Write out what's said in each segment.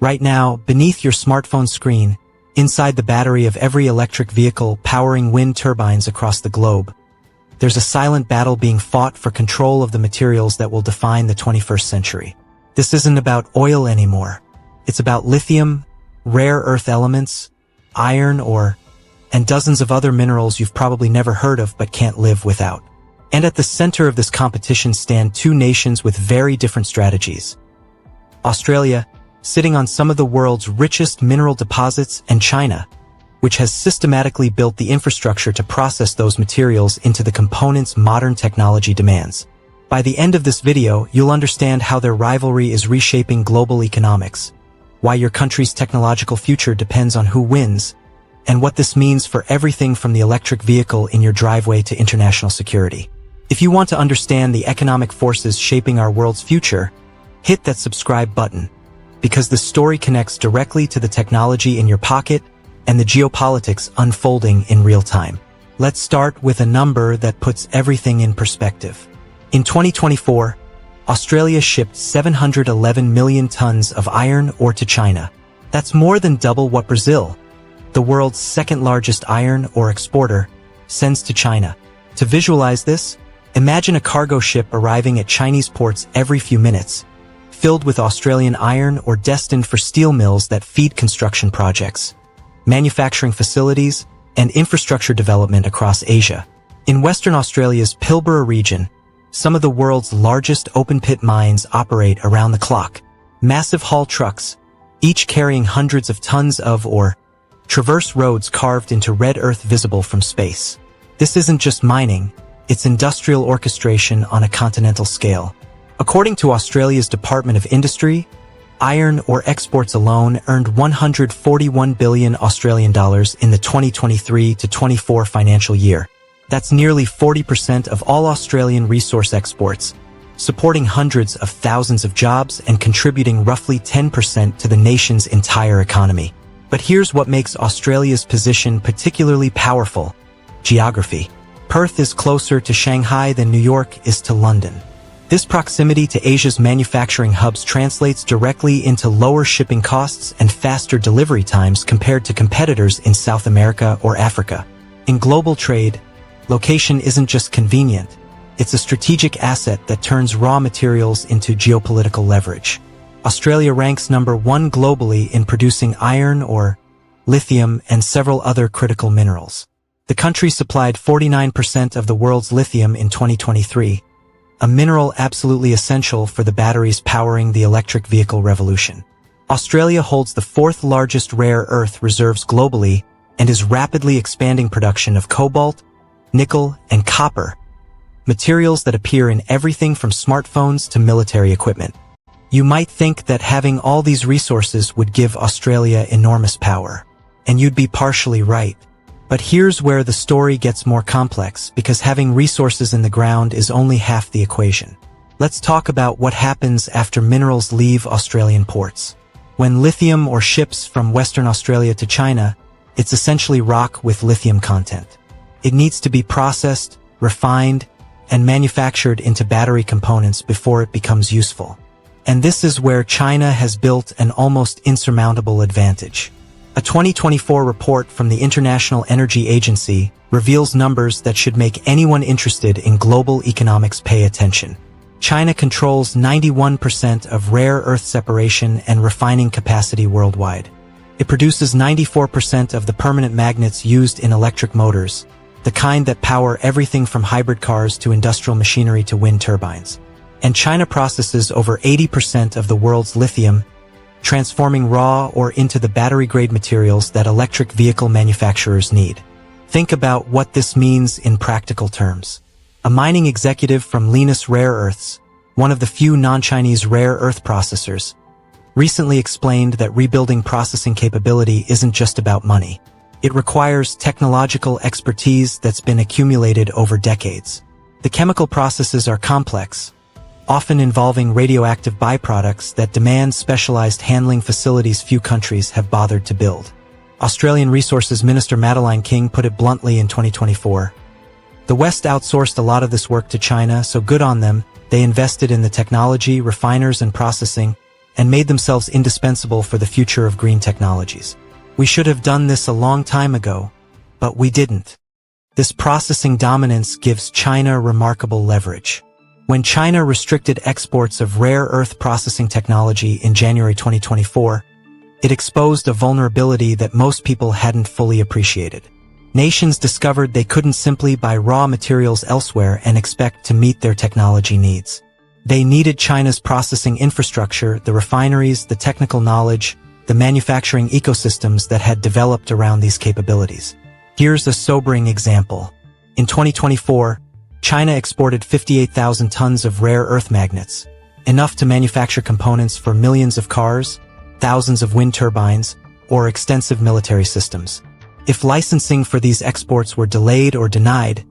Right now, beneath your smartphone screen, inside the battery of every electric vehicle powering wind turbines across the globe, there's a silent battle being fought for control of the materials that will define the 21st century. This isn't about oil anymore. It's about lithium, rare earth elements, iron ore, and dozens of other minerals you've probably never heard of but can't live without. And at the center of this competition stand two nations with very different strategies. Australia, sitting on some of the world's richest mineral deposits, and China, which has systematically built the infrastructure to process those materials into the components modern technology demands. By the end of this video, you'll understand how their rivalry is reshaping global economics, why your country's technological future depends on who wins, and what this means for everything from the electric vehicle in your driveway to international security. If you want to understand the economic forces shaping our world's future, hit that subscribe button, because this story connects directly to the technology in your pocket and the geopolitics unfolding in real time. Let's start with a number that puts everything in perspective. In 2024, Australia shipped 711 million tons of iron ore to China. That's more than double what Brazil, the world's second-largest iron ore exporter, sends to China. To visualize this, imagine a cargo ship arriving at Chinese ports every few minutes, filled with Australian iron ore destined for steel mills that feed construction projects, manufacturing facilities, and infrastructure development across Asia. In Western Australia's Pilbara region, some of the world's largest open-pit mines operate around the clock. Massive haul trucks, each carrying hundreds of tons of ore, traverse roads carved into red earth visible from space. This isn't just mining, it's industrial orchestration on a continental scale. According to Australia's Department of Industry, iron ore exports alone earned 141 billion Australian dollars in the 2023-24 financial year. That's nearly 40% of all Australian resource exports, supporting hundreds of thousands of jobs and contributing roughly 10% to the nation's entire economy. But here's what makes Australia's position particularly powerful: geography. Perth is closer to Shanghai than New York is to London. This proximity to Asia's manufacturing hubs translates directly into lower shipping costs and faster delivery times compared to competitors in South America or Africa. In global trade, location isn't just convenient, it's a strategic asset that turns raw materials into geopolitical leverage. Australia ranks #1 globally in producing iron ore, lithium, and several other critical minerals. The country supplied 49% of the world's lithium in 2023, a mineral absolutely essential for the batteries powering the electric vehicle revolution. Australia holds the fourth largest rare earth reserves globally and is rapidly expanding production of cobalt, nickel, and copper, materials that appear in everything from smartphones to military equipment. You might think that having all these resources would give Australia enormous power, and you'd be partially right. But here's where the story gets more complex, because having resources in the ground is only half the equation. Let's talk about what happens after minerals leave Australian ports. When lithium ore ships from Western Australia to China, it's essentially rock with lithium content. It needs to be processed, refined, and manufactured into battery components before it becomes useful. And this is where China has built an almost insurmountable advantage. A 2024 report from the International Energy Agency reveals numbers that should make anyone interested in global economics pay attention. China controls 91% of rare earth separation and refining capacity worldwide. It produces 94% of the permanent magnets used in electric motors, the kind that power everything from hybrid cars to industrial machinery to wind turbines. And China processes over 80% of the world's lithium, transforming raw ore into the battery-grade materials that electric vehicle manufacturers need. Think about what this means in practical terms. A mining executive from Lynas Rare Earths, one of the few non-Chinese rare earth processors, recently explained that rebuilding processing capability isn't just about money. It requires technological expertise that's been accumulated over decades. The chemical processes are complex, often involving radioactive byproducts that demand specialized handling facilities few countries have bothered to build. Australian Resources Minister Madeleine King put it bluntly in 2024. The West outsourced a lot of this work to China, so good on them. They invested in the technology, refiners, and processing, and made themselves indispensable for the future of green technologies. We should have done this a long time ago, but we didn't. This processing dominance gives China remarkable leverage. When China restricted exports of rare earth processing technology in January 2024, it exposed a vulnerability that most people hadn't fully appreciated. Nations discovered they couldn't simply buy raw materials elsewhere and expect to meet their technology needs. They needed China's processing infrastructure, the refineries, the technical knowledge, the manufacturing ecosystems that had developed around these capabilities. Here's a sobering example. In 2024, China exported 58,000 tons of rare earth magnets, enough to manufacture components for millions of cars, thousands of wind turbines, or extensive military systems. If licensing for these exports were delayed or denied,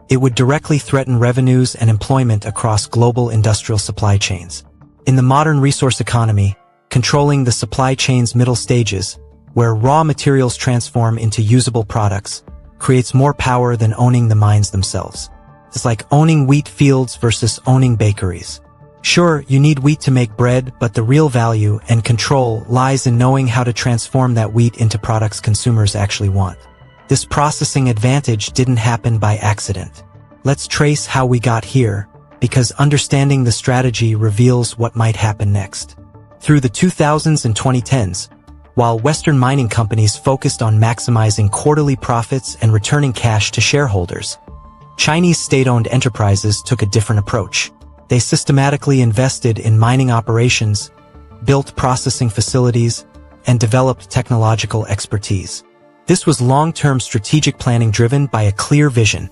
it would directly threaten revenues and employment across global industrial supply chains. In the modern resource economy, controlling the supply chain's middle stages, where raw materials transform into usable products, creates more power than owning the mines themselves. It's like owning wheat fields versus owning bakeries. Sure, you need wheat to make bread, but the real value and control lies in knowing how to transform that wheat into products consumers actually want. This processing advantage didn't happen by accident. Let's trace how we got here, because understanding the strategy reveals what might happen next. Through the 2000s and 2010s, while Western mining companies focused on maximizing quarterly profits and returning cash to shareholders, Chinese state-owned enterprises took a different approach. They systematically invested in mining operations, built processing facilities, and developed technological expertise. This was long-term strategic planning driven by a clear vision: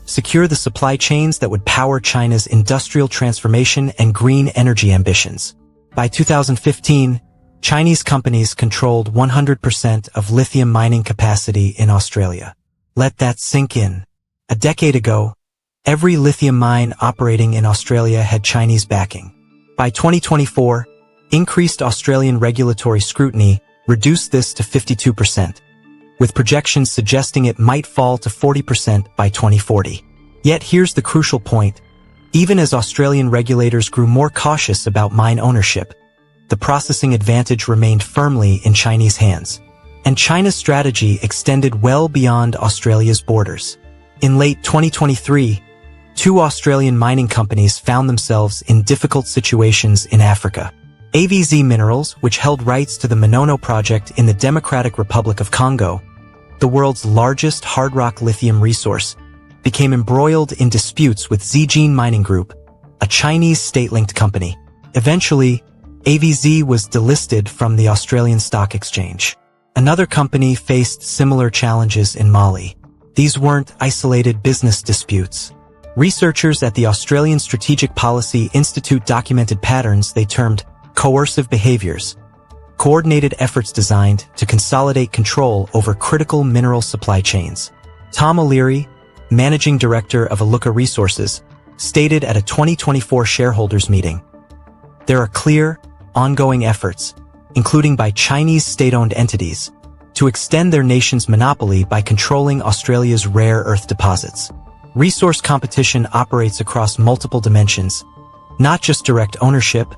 secure the supply chains that would power China's industrial transformation and green energy ambitions. By 2015, Chinese companies controlled 100% of lithium mining capacity in Australia. Let that sink in. A decade ago, every lithium mine operating in Australia had Chinese backing. By 2024, increased Australian regulatory scrutiny reduced this to 52%, with projections suggesting it might fall to 40% by 2040. Yet here's the crucial point. Even as Australian regulators grew more cautious about mine ownership, the processing advantage remained firmly in Chinese hands. And China's strategy extended well beyond Australia's borders. In late 2023, two Australian mining companies found themselves in difficult situations in Africa. AVZ Minerals, which held rights to the Monono project in the Democratic Republic of Congo, the world's largest hard rock lithium resource, became embroiled in disputes with Zijin Mining Group, a Chinese state-linked company. Eventually, AVZ was delisted from the Australian Stock Exchange. Another company faced similar challenges in Mali. These weren't isolated business disputes. Researchers at the Australian Strategic Policy Institute documented patterns they termed coercive behaviors, coordinated efforts designed to consolidate control over critical mineral supply chains. Tom O'Leary, managing director of Aluka Resources, stated at a 2024 shareholders meeting, "There are clear, ongoing efforts, including by Chinese state-owned entities, to extend their nation's monopoly by controlling Australia's rare earth deposits. Resource competition operates across multiple dimensions, not just direct ownership,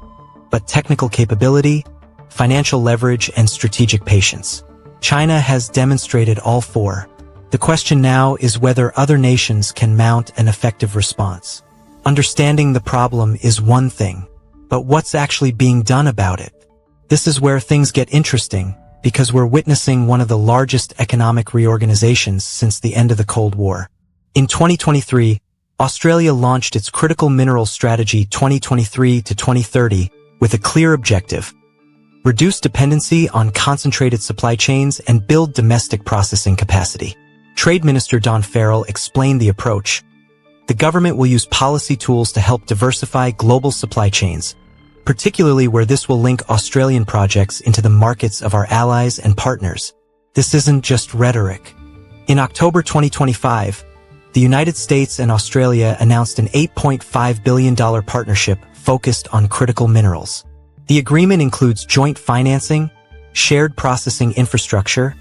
but technical capability, financial leverage, and strategic patience. China has demonstrated all four. The question now is whether other nations can mount an effective response. Understanding the problem is one thing, but what's actually being done about it? This is where things get interesting, because we're witnessing one of the largest economic reorganizations since the end of the Cold War. In 2023, Australia launched its Critical Minerals Strategy 2023 to 2030 with a clear objective: reduce dependency on concentrated supply chains and build domestic processing capacity. Trade Minister Don Farrell explained the approach. The government will use policy tools to help diversify global supply chains, particularly where this will link Australian projects into the markets of our allies and partners. This isn't just rhetoric. In October 2025, the United States and Australia announced an $8.5 billion partnership focused on critical minerals. The agreement includes joint financing, shared processing infrastructure,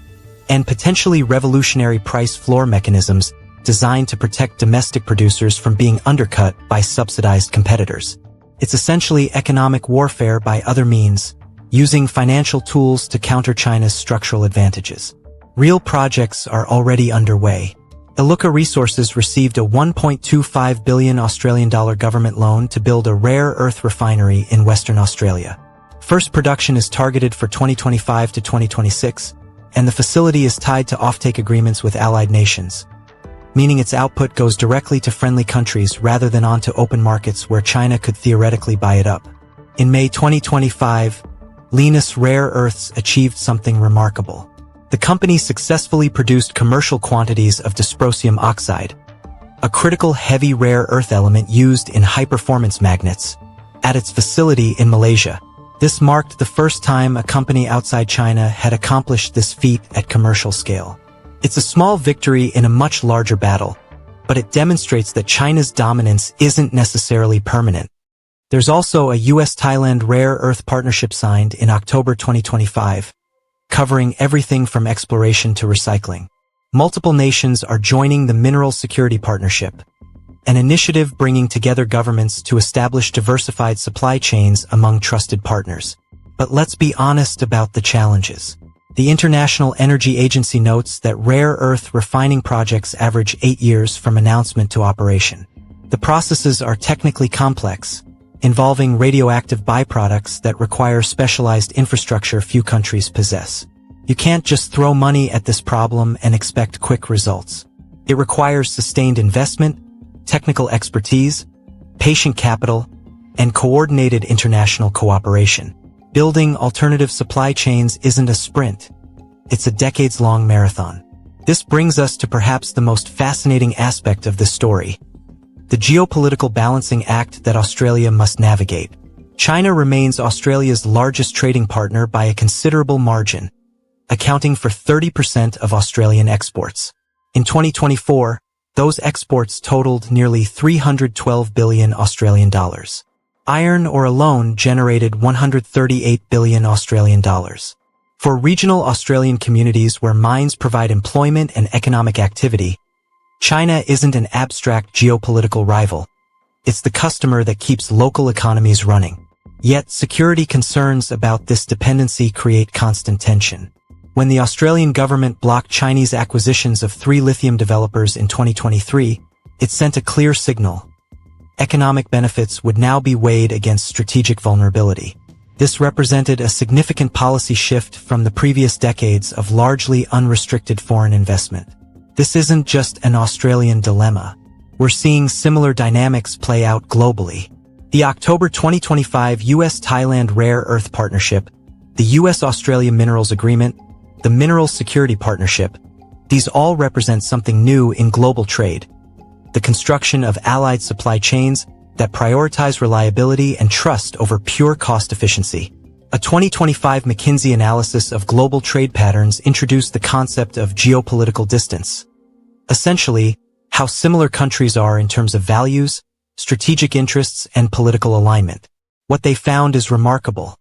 and potentially revolutionary price floor mechanisms designed to protect domestic producers from being undercut by subsidized competitors. It's essentially economic warfare by other means, using financial tools to counter China's structural advantages. Real projects are already underway. Iluka Resources received a $1.25 billion Australian government loan to build a rare earth refinery in Western Australia. First production is targeted for 2025 to 2026, and the facility is tied to offtake agreements with allied nations, meaning its output goes directly to friendly countries rather than onto open markets where China could theoretically buy it up. In May 2025, Lynas Rare Earths achieved something remarkable. The company successfully produced commercial quantities of dysprosium oxide, a critical heavy rare earth element used in high-performance magnets, at its facility in Malaysia. This marked the first time a company outside China had accomplished this feat at commercial scale. It's a small victory in a much larger battle, but it demonstrates that China's dominance isn't necessarily permanent. There's also a US-Thailand rare earth partnership signed in October 2025, covering everything from exploration to recycling. Multiple nations are joining the Mineral Security Partnership, an initiative bringing together governments to establish diversified supply chains among trusted partners. But let's be honest about the challenges. The International Energy Agency notes that rare earth refining projects average 8 years from announcement to operation. The processes are technically complex, involving radioactive byproducts that require specialized infrastructure few countries possess. You can't just throw money at this problem and expect quick results. It requires sustained investment, technical expertise, patient capital, and coordinated international cooperation. Building alternative supply chains isn't a sprint. It's a decades-long marathon. This brings us to perhaps the most fascinating aspect of this story: the geopolitical balancing act that Australia must navigate. China remains Australia's largest trading partner by a considerable margin, accounting for 30% of Australian exports. In 2024, those exports totaled nearly 312 billion Australian dollars. Iron ore alone generated 138 billion Australian dollars. For regional Australian communities where mines provide employment and economic activity, China isn't an abstract geopolitical rival. It's the customer that keeps local economies running. Yet, security concerns about this dependency create constant tension. When the Australian government blocked Chinese acquisitions of 3 lithium developers in 2023, it sent a clear signal. Economic benefits would now be weighed against strategic vulnerability. This represented a significant policy shift from the previous decades of largely unrestricted foreign investment. This isn't just an Australian dilemma. We're seeing similar dynamics play out globally. The October 2025 US-Thailand Rare Earth Partnership, the US-Australia Minerals Agreement, the Mineral Security Partnership, these all represent something new in global trade: the construction of allied supply chains that prioritize reliability and trust over pure cost efficiency. A 2025 McKinsey analysis of global trade patterns introduced the concept of geopolitical distance. Essentially, how similar countries are in terms of values, strategic interests, and political alignment. What they found is remarkable.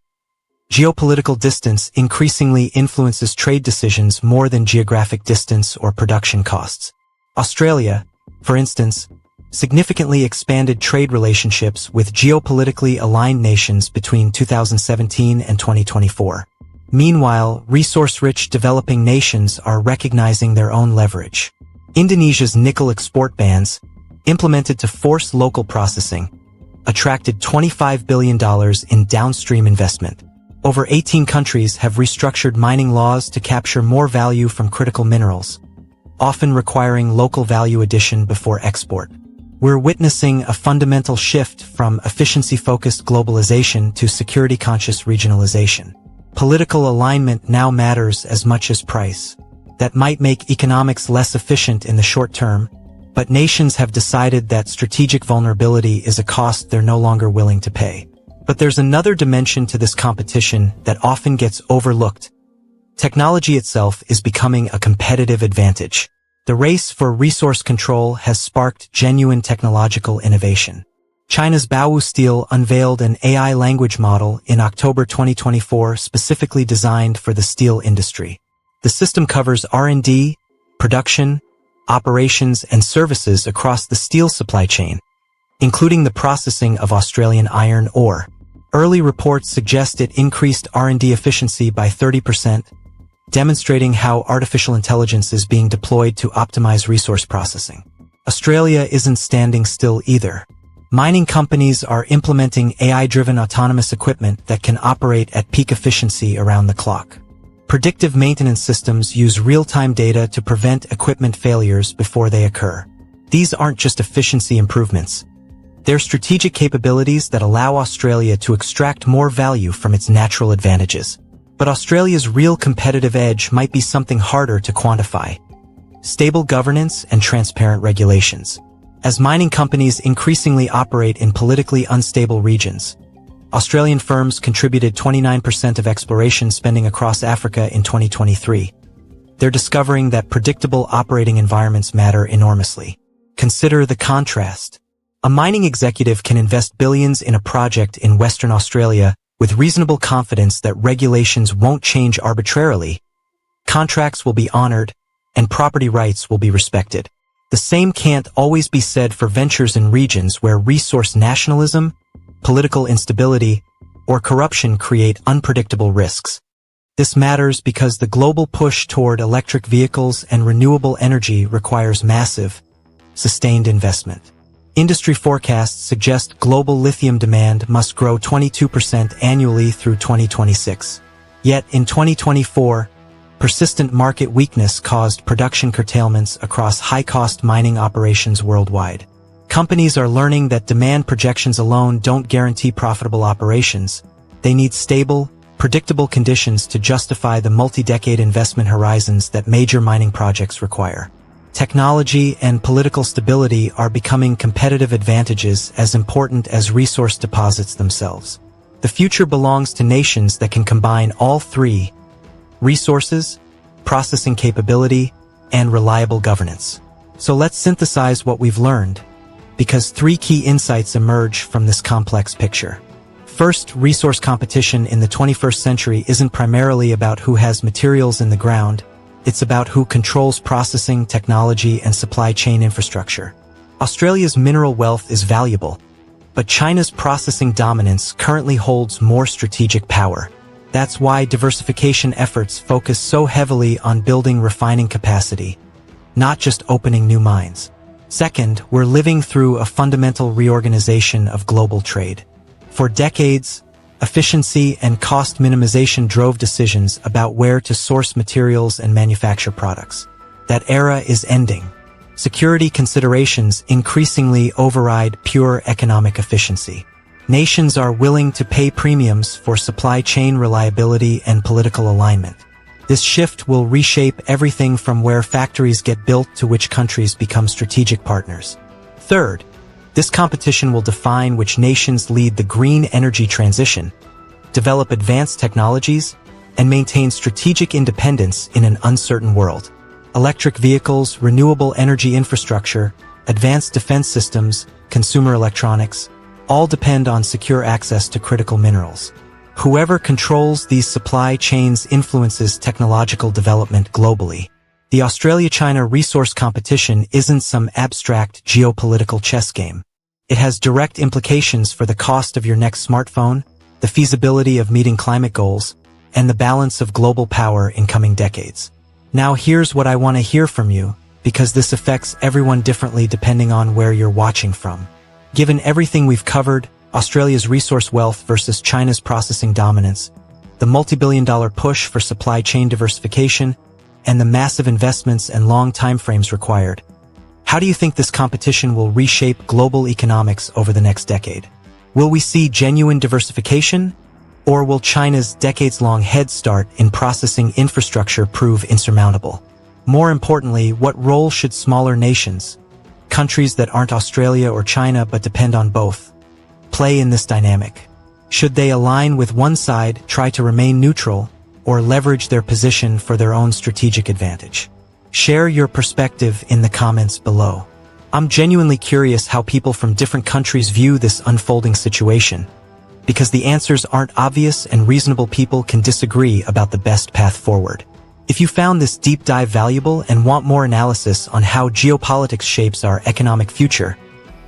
Geopolitical distance increasingly influences trade decisions more than geographic distance or production costs. Australia, for instance, significantly expanded trade relationships with geopolitically aligned nations between 2017 and 2024. Meanwhile, resource-rich developing nations are recognizing their own leverage. Indonesia's nickel export bans, implemented to force local processing, attracted $25 billion in downstream investment. Over 18 countries have restructured mining laws to capture more value from critical minerals, often requiring local value addition before export. We're witnessing a fundamental shift from efficiency-focused globalization to security-conscious regionalization. Political alignment now matters as much as price. That might make economics less efficient in the short term, but nations have decided that strategic vulnerability is a cost they're no longer willing to pay. But there's another dimension to this competition that often gets overlooked. Technology itself is becoming a competitive advantage. The race for resource control has sparked genuine technological innovation. China's Baowu Steel unveiled an AI language model in October 2024 specifically designed for the steel industry. The system covers R&D, production, operations, and services across the steel supply chain, including the processing of Australian iron ore. Early reports suggest it increased R&D efficiency by 30%, demonstrating how artificial intelligence is being deployed to optimize resource processing. Australia isn't standing still either. Mining companies are implementing AI-driven autonomous equipment that can operate at peak efficiency around the clock. Predictive maintenance systems use real-time data to prevent equipment failures before they occur. These aren't just efficiency improvements. They're strategic capabilities that allow Australia to extract more value from its natural advantages. But Australia's real competitive edge might be something harder to quantify: stable governance and transparent regulations. As mining companies increasingly operate in politically unstable regions, Australian firms contributed 29% of exploration spending across Africa in 2023. They're discovering that predictable operating environments matter enormously. Consider the contrast. A mining executive can invest billions in a project in Western Australia with reasonable confidence that regulations won't change arbitrarily, contracts will be honored, and property rights will be respected. The same can't always be said for ventures in regions where resource nationalism, political instability, or corruption create unpredictable risks. This matters because the global push toward electric vehicles and renewable energy requires massive, sustained investment. Industry forecasts suggest global lithium demand must grow 22% annually through 2026. Yet in 2024, persistent market weakness caused production curtailments across high-cost mining operations worldwide. Companies are learning that demand projections alone don't guarantee profitable operations. They need stable, predictable conditions to justify the multi-decade investment horizons that major mining projects require. Technology and political stability are becoming competitive advantages as important as resource deposits themselves. The future belongs to nations that can combine all three: resources, processing capability, and reliable governance. So let's synthesize what we've learned, because three key insights emerge from this complex picture. First, resource competition in the 21st century isn't primarily about who has materials in the ground. It's about who controls processing, technology, and supply chain infrastructure. Australia's mineral wealth is valuable, but China's processing dominance currently holds more strategic power. That's why diversification efforts focus so heavily on building refining capacity, not just opening new mines. Second, we're living through a fundamental reorganization of global trade. For decades, efficiency and cost minimization drove decisions about where to source materials and manufacture products. That era is ending. Security considerations increasingly override pure economic efficiency. Nations are willing to pay premiums for supply chain reliability and political alignment. This shift will reshape everything from where factories get built to which countries become strategic partners. Third, this competition will define which nations lead the green energy transition, develop advanced technologies, and maintain strategic independence in an uncertain world. Electric vehicles, renewable energy infrastructure, advanced defense systems, consumer electronics, all depend on secure access to critical minerals. Whoever controls these supply chains influences technological development globally. The Australia-China resource competition isn't some abstract geopolitical chess game. It has direct implications for the cost of your next smartphone, the feasibility of meeting climate goals, and the balance of global power in coming decades. Now here's what I want to hear from you, because this affects everyone differently depending on where you're watching from. Given everything we've covered, Australia's resource wealth versus China's processing dominance, the multi-billion-dollar push for supply chain diversification, and the massive investments and long timeframes required, how do you think this competition will reshape global economics over the next decade? Will we see genuine diversification, or will China's decades-long head start in processing infrastructure prove insurmountable? More importantly, what role should smaller nations, countries that aren't Australia or China but depend on both, play in this dynamic? Should they align with one side, try to remain neutral, or leverage their position for their own strategic advantage? Share your perspective in the comments below. I'm genuinely curious how people from different countries view this unfolding situation, because the answers aren't obvious and reasonable people can disagree about the best path forward. If you found this deep dive valuable and want more analysis on how geopolitics shapes our economic future,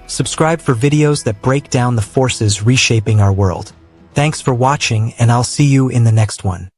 subscribe for videos that break down the forces reshaping our world. Thanks for watching, and I'll see you in the next one.